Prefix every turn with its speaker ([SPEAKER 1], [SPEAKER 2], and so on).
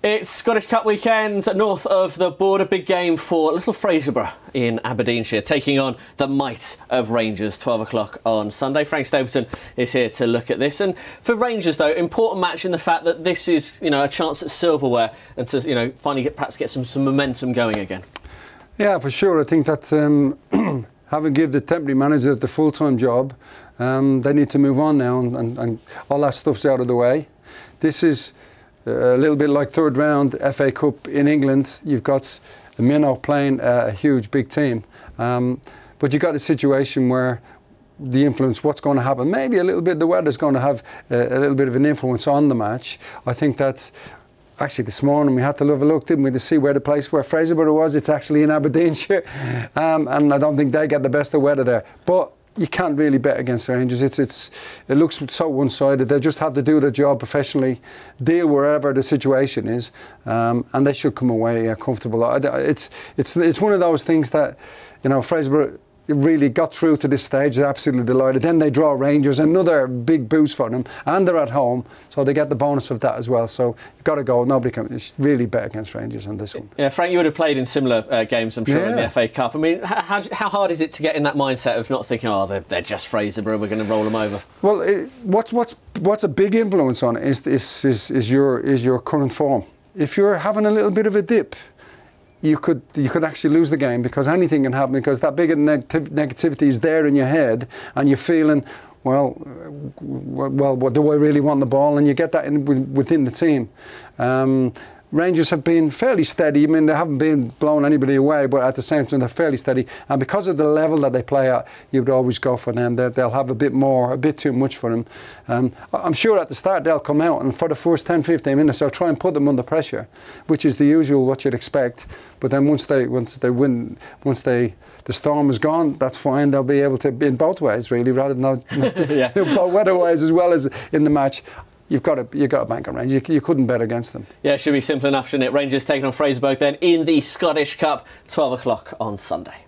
[SPEAKER 1] It's Scottish Cup weekend north of the border. Big game for little Fraserburgh in Aberdeenshire, taking on the might of Rangers. 12 o'clock on Sunday. Frank Stapleton is here to look at this. And for Rangers, though, important match in the fact that this is, a chance at silverware and to, finally perhaps get some momentum going again.
[SPEAKER 2] Yeah, for sure. I think that having given the temporary manager the full-time job, they need to move on now, and all that stuff's out of the way. This is a little bit like third round FA Cup in England. You've got Minnows playing a huge big team, but you've got a situation where the influence, what's going to happen, maybe a little bit, the weather's going to have a little bit of an influence on the match. I think that actually this morning we had to have a look, didn't we, to see where the place where Fraserburgh was. It's actually in Aberdeenshire, and I don't think they get the best of weather there. But you can't really bet against the Rangers. It looks so one-sided. They just have to do their job professionally, deal wherever the situation is, and they should come away comfortable. It's one of those things that, Fraserburgh really got through to this stage. They're absolutely delighted. Then they draw Rangers, another big boost for them, and they're at home, so they get the bonus of that as well. So you've got to go. Nobody can really bet against Rangers on this one. Yeah,
[SPEAKER 1] Frank, you would have played in similar games, I'm sure, in the FA Cup. I mean, how hard is it to get in that mindset of not thinking, oh, they're just Fraserburgh, we're going to roll them over?
[SPEAKER 2] Well, what's a big influence on it is your current form. If you're having a little bit of a dip, you could actually lose the game, because anything can happen, because that big negativity is there in your head, and you're feeling, well, what do I really want the ball? And you get that within the team. Rangers have been fairly steady. I mean, they haven't been blowing anybody away, but at the same time, they're fairly steady. And because of the level that they play at, you would always go for them. They'll have a bit too much for them. I'm sure at the start they'll come out, and for the first 10-15 minutes, they'll try and put them under pressure, which is the usual what you'd expect. But then once the storm is gone, that's fine. They'll be able to be in both ways, really, rather than weather-wise as well as in the match. You've got to bank on Rangers. You couldn't bet against them.
[SPEAKER 1] Yeah, it should be simple enough, shouldn't it? Rangers taking on Fraserburgh then in the Scottish Cup, 12 o'clock on Sunday.